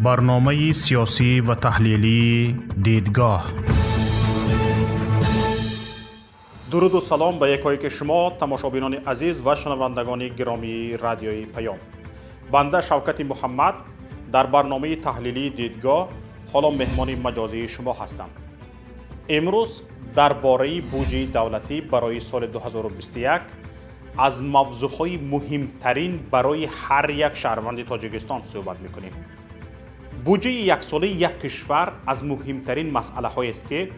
برنامه سیاسی و تحلیلی دیدگاه. درود و سلام به یکایک شما تماشابینان عزیز و شنوندگان گرامی رادیوی پیام. بنده شوکت محمد در برنامه تحلیلی دیدگاه حالا مهمان مجازی شما هستم. امروز درباره بودجه دولتی برای سال 2021 از موضوعهای مهمترین برای هر یک شهروند تاجیکستان صحبت میکنیم. بودجه یک ساله یک کشور از مهمترین مسئله هایی است که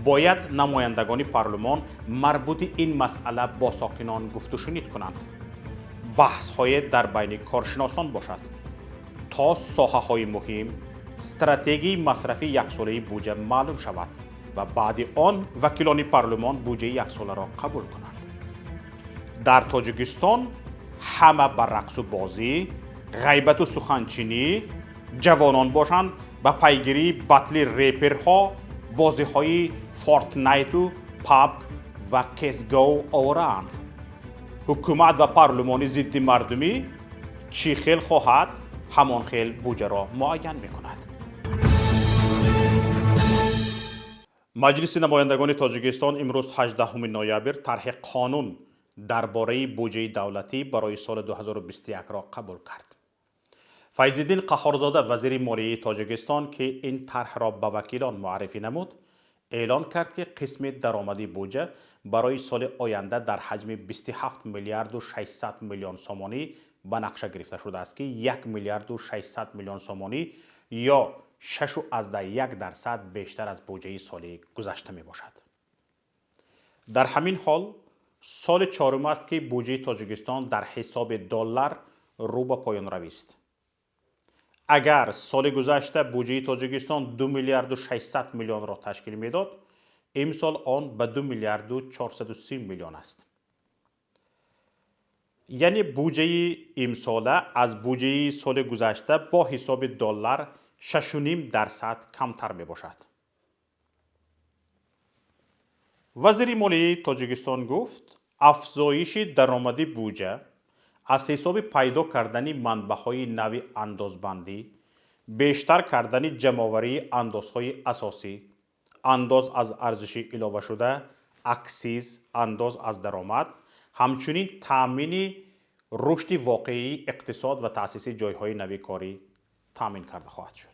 باید نمایندگان پارلمان مربوط این مسئله با ساکنان گفت و شنید کنند. بحث های در بین کارشناسان باشد تا ساحه های مهم استراتژی مصرفی یک ساله بودجه معلوم شود و بعد آن وکیلان پارلمان بودجه یک ساله را قبول کنند. در تاجیکستان همه بر رقص و بازی، غیبت و سخنچینی، جوانان باشند به پیگیری بتل ریپرها، بازی های فورتنایت و پابگ و کسگو آورند. حکومت و پارلمان ضد مردمی چی خیل خواهد همان خیل بودجه را معین میکند. مجلس نمایندگان تاجیکستان امروز 18 نوامبر طرح قانون درباره بودجه دولتی برای سال 2021 را قبول کرد. فیض‌الدین قهارزاده وزیر مالیه تاجیکستان که این طرح را به وکیلان معرفی نمود، اعلان کرد که قسم درآمدی بودجه برای سال آینده در حجم 27 میلیارد و 600 میلیون سومانی به نقشه گرفته شده است که 1 میلیارد و 600 میلیون سومانی یا 6.1% بیشتر از بودجه سال گذشته می باشد. در همین حال سال چهارم است که بودجه تاجیکستان در حساب دلار رو به پایان روی است. اگر سال گذشته بودجه تاجیکستان 2 میلیارد و 600 میلیون را تشکیل میداد، امسال آن به 2 میلیارد و 430 میلیون است. یعنی بودجه امساله از بودجه سال گذشته با حساب دلار 6.5% کمتر می باشد. وزیر مالیه تاجیکستان گفت افزایش درآمدی بودجه از حساب پیدا کردن منبع‌های نوی اندازبندی، بیشتر کردن جمع‌آوری اندازهای اساسی، انداز از ارزش اضافه شده، اکسیز، انداز از درآمد، همچنین تامین رشد واقعی اقتصاد و تأسیس جایهای نوی کاری تامین کرده خواهد شد.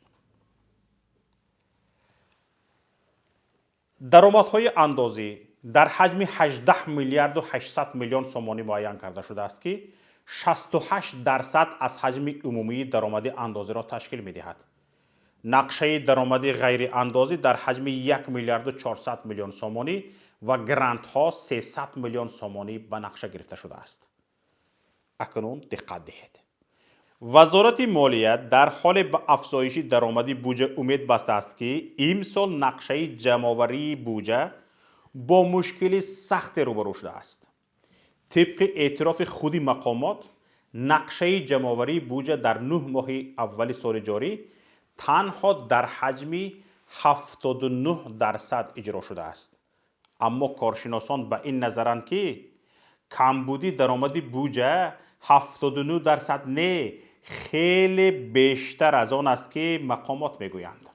درآمدهای اندازی در حجم 18 میلیارد و 800 میلیون سومانی معین کرده شده است که 68% از حجم عمومی درآمد اندازی را تشکیل می دهد. نقشه درآمد غیر اندازی در حجم 1 میلیارد و 400 میلیون سومانی و گرانت ها 300 میلیون سومانی به نقشه گرفته شده است. اکنون دقت دهید. وزارت مالیه در حال به افزایش درآمد بودجه امید بسته است که امسال نقشه جمع‌آوری بودجه با مشکل سخت روبرو شده است. طبق اعتراف خود مقامات، نقشه جمع‌آوری بودجه در 9 ماه اول سال جاری تنها در حجم 79% اجرا شده است. اما کارشناسان به این نظرند که کمبودی درآمد بودجه 79% نه، خیلی بیشتر از آن است که مقامات میگویند.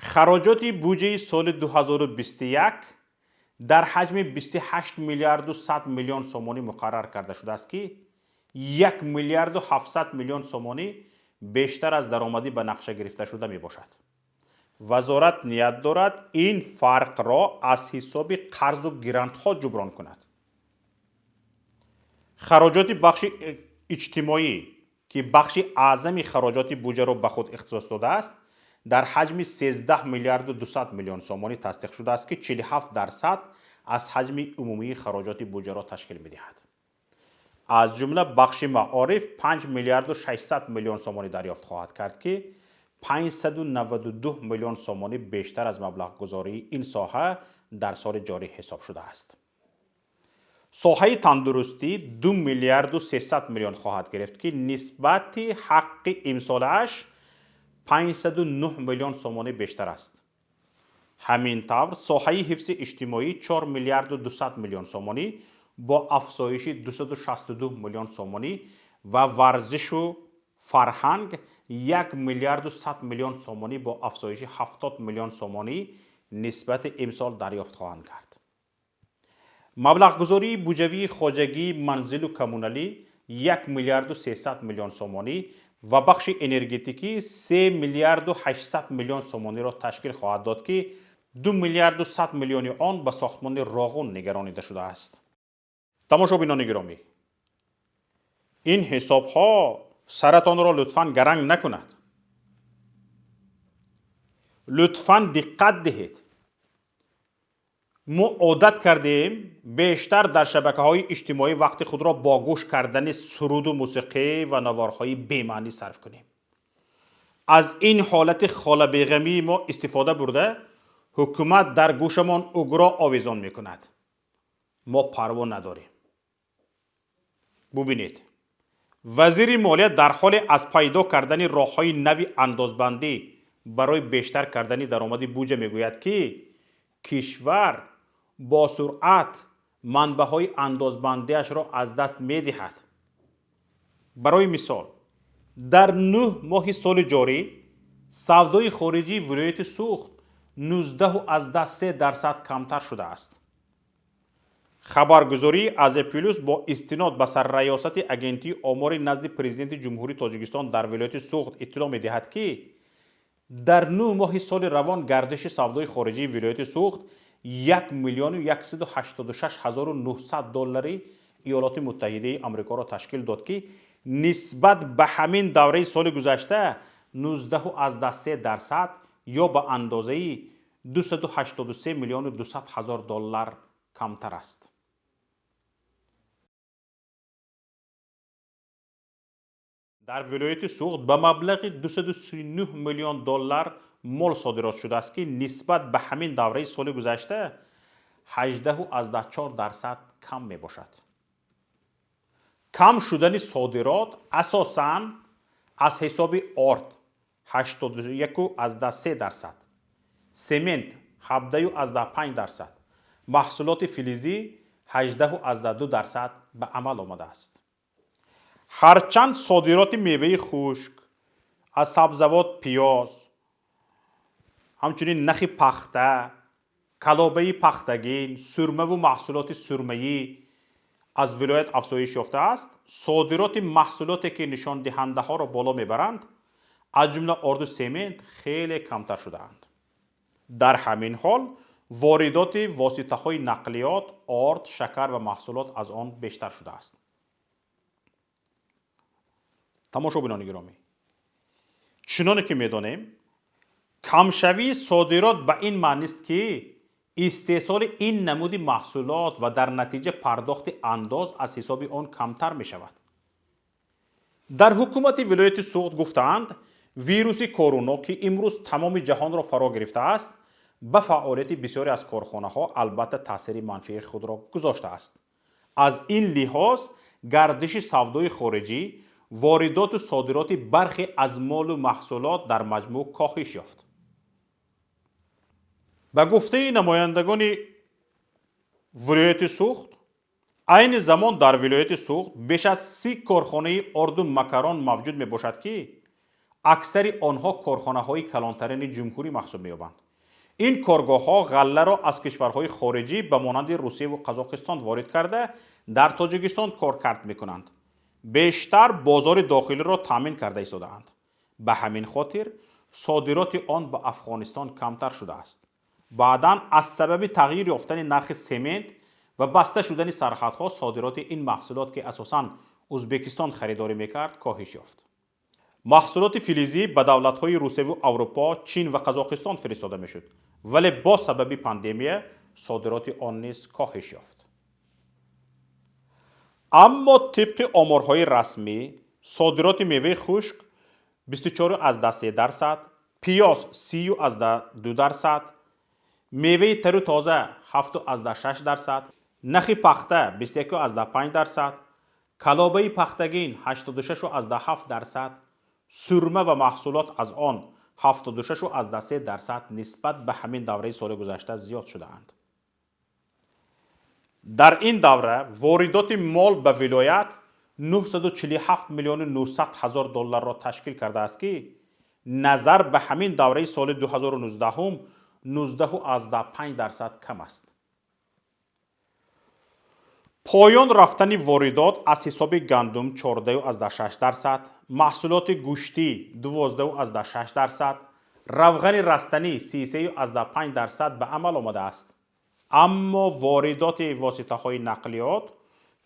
خراجات بودجه سال 2021 در حجم 28 میلیارد و 100 میلیون سومانی مقرر کرده شده است که 1 میلیارد و 700 میلیون سومانی بیشتر از درآمدی به نقشه گرفته شده می باشد. وزارت نیت دارد این فرق را از حساب قرض و گرانت ها جبران کند. خراجات بخش اجتماعی که بخش اعظم خراجات بودجه را به خود اختصاص داده است، در حجم 13 میلیارد و 200 میلیون سومانی تصدیق شده است که 47% از حجم عمومی خراجات بودجه را تشکیل می دهد. از جمله بخش معارف 5 میلیارد و 600 میلیون سومانی دریافت خواهد کرد که 592 میلیون سومانی بیشتر از مبلغ گذاری این ساحه در سال جاری حساب شده است. ساحه تندرستی 2 میلیارد و 300 میلیون خواهد گرفت که نسبت حق امسالش 509 میلیون سومانی بیشتر است. همین طور ساحه حفظ اجتماعی 4 میلیارد و 200 میلیون سومانی با افزایش 262 میلیون سومانی و ورزش و فرهنگ 1 میلیارد و 100 میلیون سومانی با افزایش 70 میلیون سومانی نسبت امسال دریافت خواهند کرد. مبلغ گذاری بودجوی خواجگی منزل و کمونالی 1 میلیارد و 300 میلیون سومانی و بخش انرژتیکی 3 میلیارد و 800 میلیون سومانی را تشکیل خواهد داد که 2 میلیارد و 100 میلیون آن به ساختمان راغون نگرانیده شده است. تماشابینان گرامی، این حساب ها سرتان را لطفاً گرنگ نکند. لطفاً دقت دهید. ما عادت کردیم بیشتر در شبکه‌های اجتماعی وقت خود را با گوش کردن سرود و موسیقی و نوارهای بی‌معنی صرف کنیم. از این حالت خاله بیغمی ما استفاده برده حکومت در گوشمان اگرا آویزان میکند. ما پروا نداریم. ببینید، وزیر مالیه در حال از پیدا کردن راه‌های نوی اندازبندی برای بیشتر کردن درآمد بودجه میگوید که کشور با سرعت منبع‌های اندازبندیش را از دست می‌دهد. برای مثال، در 9 ماه سال جاری سودای خارجی ولایت سوخت 19.3% کمتر شده است. خبرگزاری از پلوس با استناد به سرریاست اگنتی آمار نزد پرزیدنت جمهوری تاجیکستان در ولایت سوخت اطلاع می‌دهد که در 9 ماه سال روان گردش سودای خارجی ولایت سوخت 1,186,900 دلاری ایالات متحده آمریکا را تشکیل داد که نسبت به همین دوره سال گذشته 19.3% یا به اندازه 283,200,000 دلار کمتر است. در ولایت سوخت به مبلغ 239 میلیون دلار مال صادرات شده است که نسبت به همین دوره سال گذشته 18.4% کم می باشد. کم شدن صادرات اساساً از حساب آرد 81.3%، سمنت 17.5%، محصولات فلزی 18.2% به عمل آمده است. هرچند صادرات میوه خشک از سبزیجات پیاز، همچنین نخ پخته، کلابه پختگین، سرمه و محصولات سرمه‌ای از ولایت افزایش یافته است، صادرات محصولاتی که نشان دهنده ها را بالا میبرند از جمله آرد و سمنت خیلی کمتر شده اند. در همین حال واردات واسطه های نقلیات، آرد، شکر و محصولات از آن بیشتر شده است. تماشابینان گرامی، چنانه که میدانیم کمشوی صادرات به این معنی است که استحصال این نمود محصولات و در نتیجه پرداخت انداز از حساب آن کمتر می شود. در حکومت ولایت سوخت گفتند ویروس کرونا که امروز تمام جهان را فرا گرفته است به فعالیت بسیاری از کارخانه ها البته تاثیر منفی خود را گذاشته است. از این لحاظ گردش سودای خارجی، واردات و صادرات برخی از مال و محصولات در مجموع کاهش یافت. به گفته نمایندگان ولایت سوخت، عین زمان در ولایت سوخت بیش از 30 کارخانه آرد و مکران موجود می باشد که اکثر آنها کارخانه های کلانترین جمهوری محسوب می یابند. این کارگاه ها غله را از کشورهای خارجی به مانند روسیه و قزاقستان وارد کرده در تاجیکستان کار می کنند. بیشتر بازار داخلی را تامین کرده ایستاده‌اند. به همین خاطر صادرات آن به افغانستان کمتر شده است. بعداً از سبب تغییر یافتن نرخ سمنت و بسته شدن سرحدها صادرات این محصولات که اساساً ازبکستان خریداری میکرد کاهش یافت. محصولات فلزی به دولت‌های روسیه و اروپا، چین و قزاقستان فرستاده میشد، ولی با سبب پاندمی صادرات آن نیز کاهش یافت. اما طبق آمارهای رسمی صادرات میوه خشک 24.3%، پیاز 30.2%، میوه تر و تازه 7.6%، نخ پخته 21.5%، کلابه پختگین 86.7%، سرمه و محصولات از آن 76.3% نسبت به همین دوره سال گذشته زیاد شده اند. در این دوره واردات مال به ولایت 947 میلیون 900 هزار دلار را تشکیل کرده است که نظر به همین دوره سال 2019 هم 19.5% کم است. پایان رفتن واردات از حساب گندم 14.6%، محصولات گوشتی 12.6%، روغن رستنی 33.5% به عمل آمده است. اما واردات واسطه های نقلیات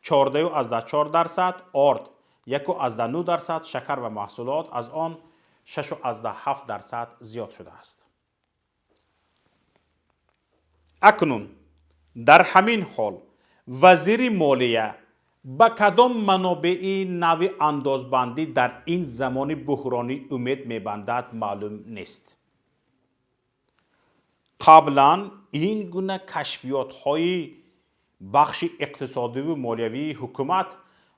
14.4%، آرد 1.9%، شکر و محصولات از آن 6.7% زیاد شده است. اکنون در همین حال وزیر مالیه به کدام منابع نوع اندازبندی در این زمان بحرانی امید می‌بندد معلوم نیست. قبلا این گونه کشفیات های بخش اقتصادی و مالیوی حکومت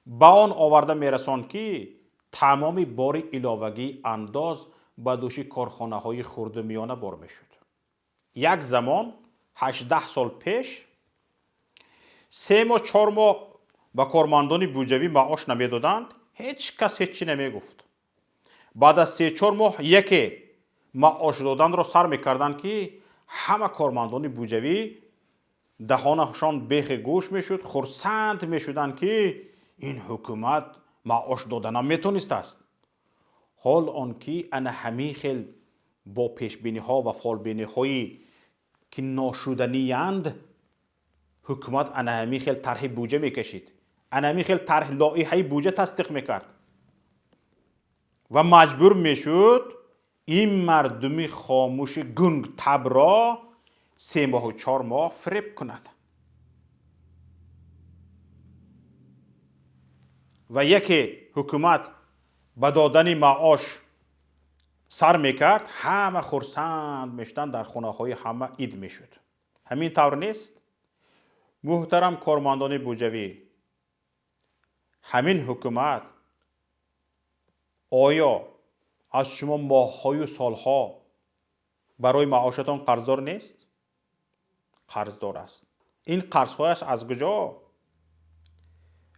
به آن آورده میرساند که تمام بار علاوگی انداز به دوش کارخانه های خرد و میانه بار میشد. یک زمان 18 سال پیش 3 ماه 4 ماه به کارمندان بودجوی معاش نمیدادند، هیچ کس هیچی نمیگفت. بعد از 3-4 ماه یکی معاش دادن را سر میکردند که همه کارمندان بودجوی دهانشان بیخ گوش میشد، خرسند میشدند که این حکومت معاش دادن میتونست است. حال آنکه انا همین خیل با پیشبینی ها و فالبینی هایی که ناشدنی اند، حکومت انا همین خیل طرح بودجه میکشید، انا همین خیل طرح لایحه بودجه تصدیق میکرد و مجبور میشد این مردمی خاموش گنگ تب را 3 ماه و 4 ماه فریب کند و یکی حکومت به دادن معاش سر میکرد، همه خرسند میشدن، در خانه های همه عید میشد. همین طور نیست؟ محترم کارمندان بودجوی، همین حکومت آیا از شما ماه‌های و سالها برای معاشتان قرضدار نیست؟ قرضدار است. این قرض‌هایش از کجا؟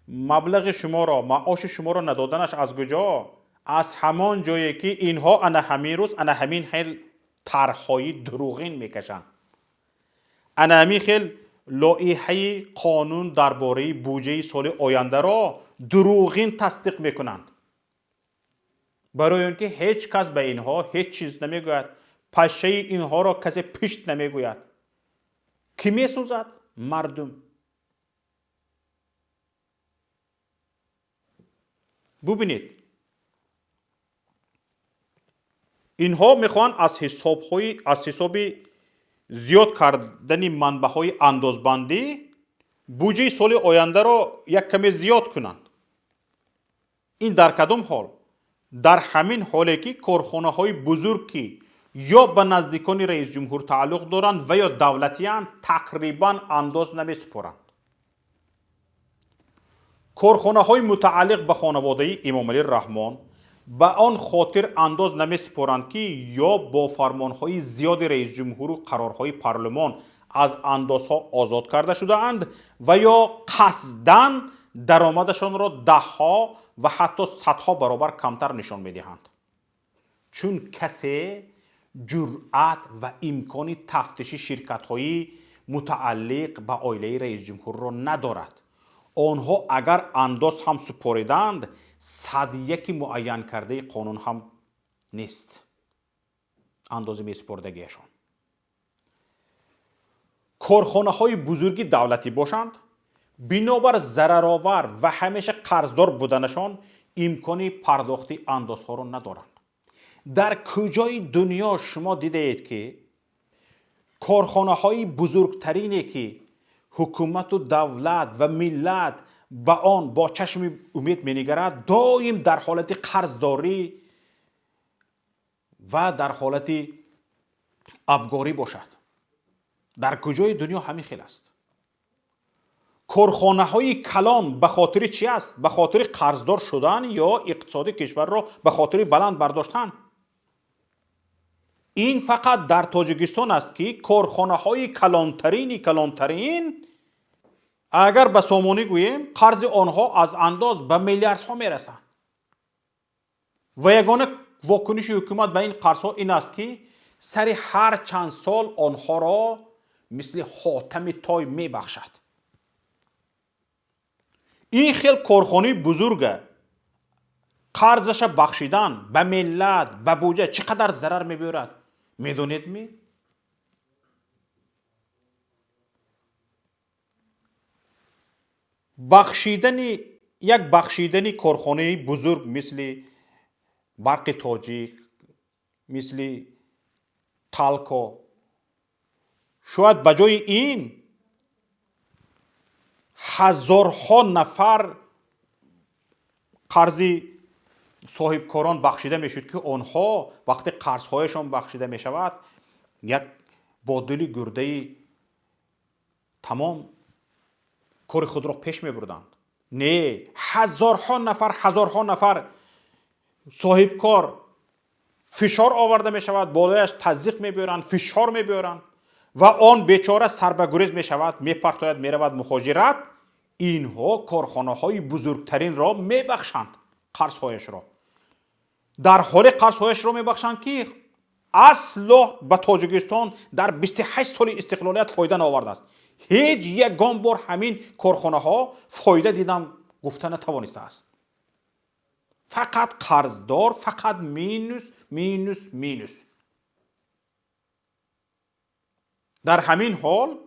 مبلغ شما را، معاش شما را ندادنش از کجا؟ از همان جایی که اینها انا همین روز انا همین خیل طرح‌های دروغین میکشند، انا همین خیل لایحه قانون درباره بودجه سال آینده را دروغین تصدیق میکنند، برای اینکه هیچ کس به اینها هیچ چیز نمیگوید، پشه اینها را کسی پشت نمیگوید. کی میسوزد؟ مردم. ببینید اینها میخوان از حساب زیاد کردن منبع‌های اندازبندی بودجه سال آینده را یک کمی زیاد کنند. این در کدام حال؟ در همین حالی که کارخانه های بزرگ که یا به نزدیکان رئیس جمهور تعلق دارند و یا دولتی اند تقریبا انداز نمی سپارند. کارخانه های متعلق به خانواده امام علی رحمان به آن خاطر انداز نمی سپارند که یا با فرمان های زیاد رئیس جمهور و قرارهای پارلمان از اندازها آزاد کرده شده اند و یا قصداً درآمدشان را 10 ها و حتی 100 ها برابر کمتر نشان میدهند، چون کسی جرأت و امکان تفتیش شرکت های متعلق به عائله رئیس جمهور را ندارد. آنها اگر انداز هم سپاریدند 101 معین کرده قانون هم نیست اندازه می سپردگیشان. کارخانه های بزرگی دولتی باشند، بنابر ضررآور و همیشه قرضدار بودنشان امکان پرداخت اندازها را ندارند. در کجای دنیا شما دیده اید که کارخانه های بزرگترینی که حکومت و دولت و ملت به آن با چشم امید می‌نگرد دائم در حالت قرضداری و در حالت ابگاری باشد؟ در کجای دنیا همین خیل است؟ کارخانه های کلان به خاطر چی است؟ به خاطر قرضدار شدن یا اقتصاد کشور را به خاطر بلند برداشتن؟ این فقط در تاجیکستان است که کارخانه های کلانترین اگر به سامانی گوییم قرض آنها از انداز به میلیاردها میرسند و یگانه واکنش حکومت به این قرضها این است که سر هر چند سال آنها را مثل حاتم تای میبخشد. این خیلی کارخانه بزرگه، قرضش بخشیدن به ملت به بودجه چقدر ضرر میبرد میدونید می؟ بخشیدن کارخانه بزرگ مثل برق تاجیک، مثل تالکو، شاید بجای این هزارها نفر قرضی صاحبکاران بخشیده میشد که آنها وقتی قرضهایشان بخشیده می شود یک با دل گرده تمام کار خود را پیش می بردند. نه، هزارها نفر صاحبکار فشار آورده می شود، بالایش تزریق می بیارند، فشار می بیارند و آن بیچاره سر به گریز می شود، می پرتاید، می رود مهاجرت. اینها کارخانه های بزرگترین را می بخشند قرضهایش را. در حال قرضهایش را می بخشند که اصلا به تاجیکستان در 28 سال استقلالیت فایده نآورده است. هیچ یگان بار همین کارخانه ها فایده دیدن گفته نتوانسته است. فقط قرضدار، فقط مینوس. در همین حال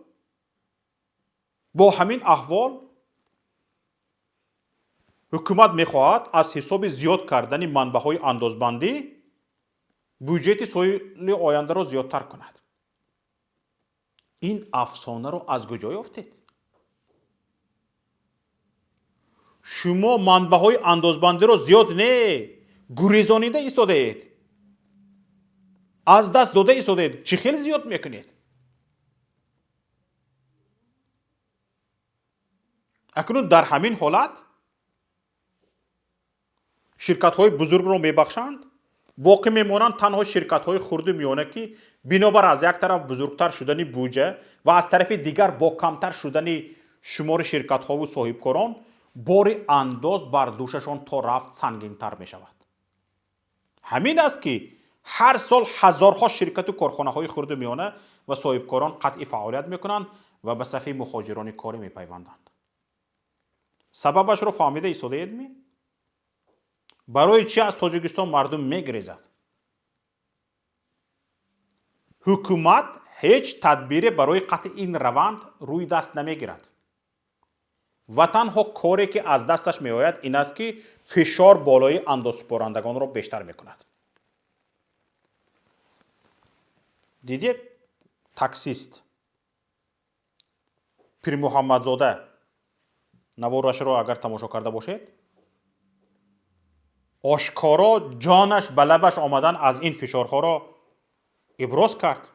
با همین احوال حکومت میخواهد از حساب زیاد کردن منبع های اندازبندی بودجه سال آینده را زیادتر کند. این افسانه را از کجا یافتید؟ شما منبع های اندازبندی را زیاد نه گریزانیده ایستاده اید، از دست داده ایستاده اید. چی خیلی زیاد میکنید؟ اکنون در همین حالت شرکت های بزرگ را میبخشند، باقی میمانند تنها شرکت های خرد و میانه که بنابر از یک طرف بزرگتر شدن بودجه و از طرف دیگر با کمتر شدن شمار شرکت ها و صاحبکاران بار انداز بر دوششان تا رفت سنگین تر می شود. همین است که هر سال هزارها شرکت و کارخانه های خرد و میانه و صاحبکاران قطع فعالیت میکنند و به صف مهاجران کاری میپیوندند. سببش رو فهمیده ایستاده اید می؟ برای چی از تاجیکستان مردم میگریزد؟ حکومت هیچ تدبیری برای قطع این روند روی دست نمیگیرد و تنها کاری که از دستش میآید این است که فشار بالای اندازسپارندگان را بیشتر میکند. دیدید تاکسیست پیر محمدزاده نوارش را اگر تماشا کرده باشید، آشکارا جانش به لبش آمدن از این فشارها را ابراز کرد.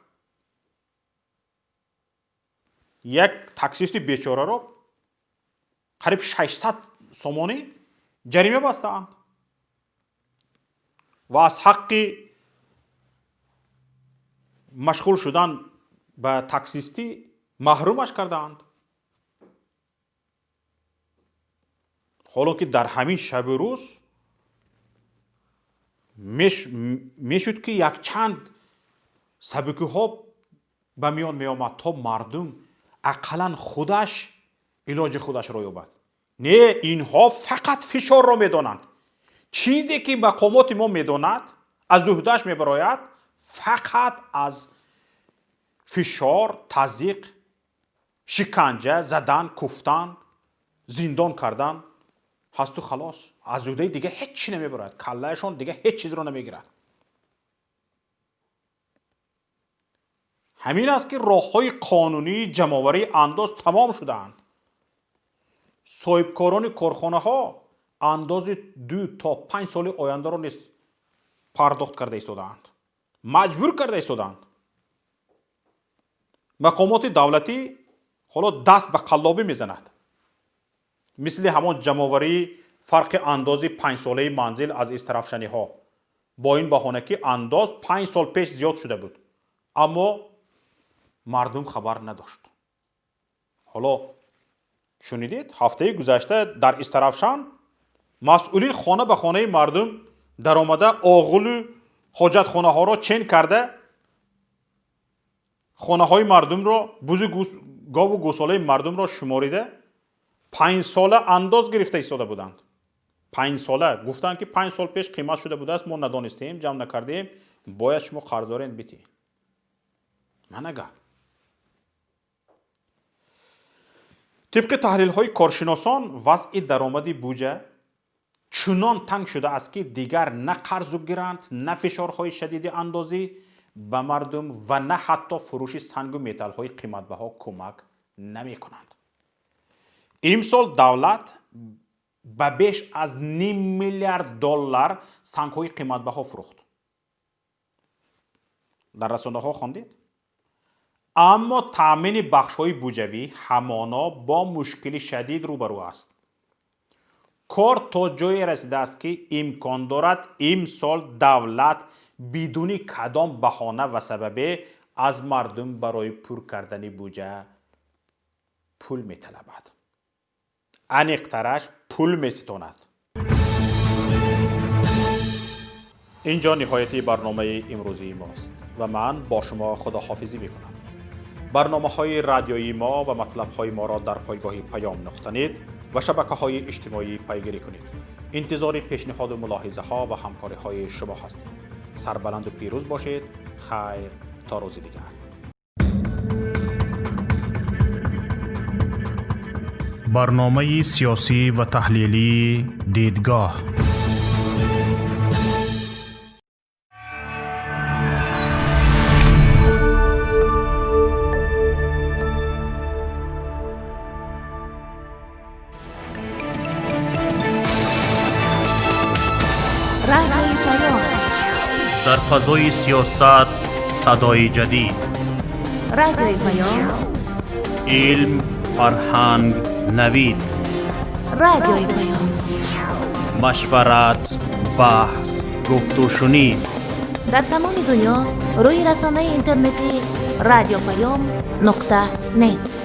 یک تاکسیست بیچاره را قریب 600 سومانی جریمه بستند و از حق مشغول شدن به تاکسیستی محرومش کردند. حالا که در همین شب و روز میشد که یک چند سبکی ها به میان می آمد تا مردم اقلا خودش علاج خودش را یابد. نه، اینها فقط فشار را میدانند. چیزی که مقامات ما میداند از عهده‌اش میبراید فقط از فشار، تضییق، شکنجه زدن، کوفتن، زندان کردن هست و خلاص. از عهده دیگه هیچ چی نمیبراید. کلهشان دیگه هیچ چیز را نمیگیرد. همین است که راه‌های قانونی جمع‌آوری انداز تمام شدند. صاحبکاران کارخانه ها انداز 2 تا 5 سال آینده را نیست پرداخت کرده ایستادند، مجبور کرده ایستادند. مقامات دولتی حالا دست به قلابی میزند، مثل همان جمع‌آوری فرق انداز 5 ساله منزل از استرافشنی ها با این بهانه که انداز 5 سال پیش زیاد شده بود اما مردم خبر نداشت. حالا شنیدید هفته گذشته در استرافشان مسئولین خانه به خانه مردم در آمده آغل حاجت خانه ها را چین کرده، خانه های مردم را گاو و گوساله مردم را شماریده 5 ساله انداز گرفته ایستاده بودند. 5 ساله گفتند که 5 سال پیش قیمت شده بوده است، ما ندانستیم، جمع نکردیم، باید شما قرضدارین بیتی. من نگه طبق تحلیل های کارشناسان وضع درآمد بودجه چنان تنگ شده است که دیگر نه قرض و گرانت، نه فشارهای شدید اندازی به مردم و نه حتی فروش سنگ و متال های قیمت بها کمک نمی کنند. امسال دولت به بیش از 0.5 میلیارد دلار سنگ های قیمت بها فروخت. در رسانه ها خواندید؟ اما تامین بخش های بودجوی همانا با مشکل شدید روبرو است. کار تا جایی رسیده است که امکان دارد امسال دولت بدون کدام بهانه و سبب از مردم برای پر کردن بودجه پول می طلبد. انیقترش پول می ستاند. اینجا نهایت برنامه امروزی ماست و من با شما خداحافظی می کنم. برنامه های رادیویی ما و مطلب های ما را در پایگاه پیام نقطه net و شبکه های اجتماعی پیگیری کنید. انتظار پیشنهاد و ملاحظه ها و همکاری های شما هستیم. سربلند و پیروز باشید. خیر تا روز دیگر. برنامه سیاسی و تحلیلی دیدگاه. در فضای سیاست صدای جدید. رادیوی پیام. علم، فرهنگ، نوید. رادیوی پیام. مشورت، بحث، گفت و شنید. در تمام دنیا روی رسانه اینترنتی رادیو پیام نقطه net.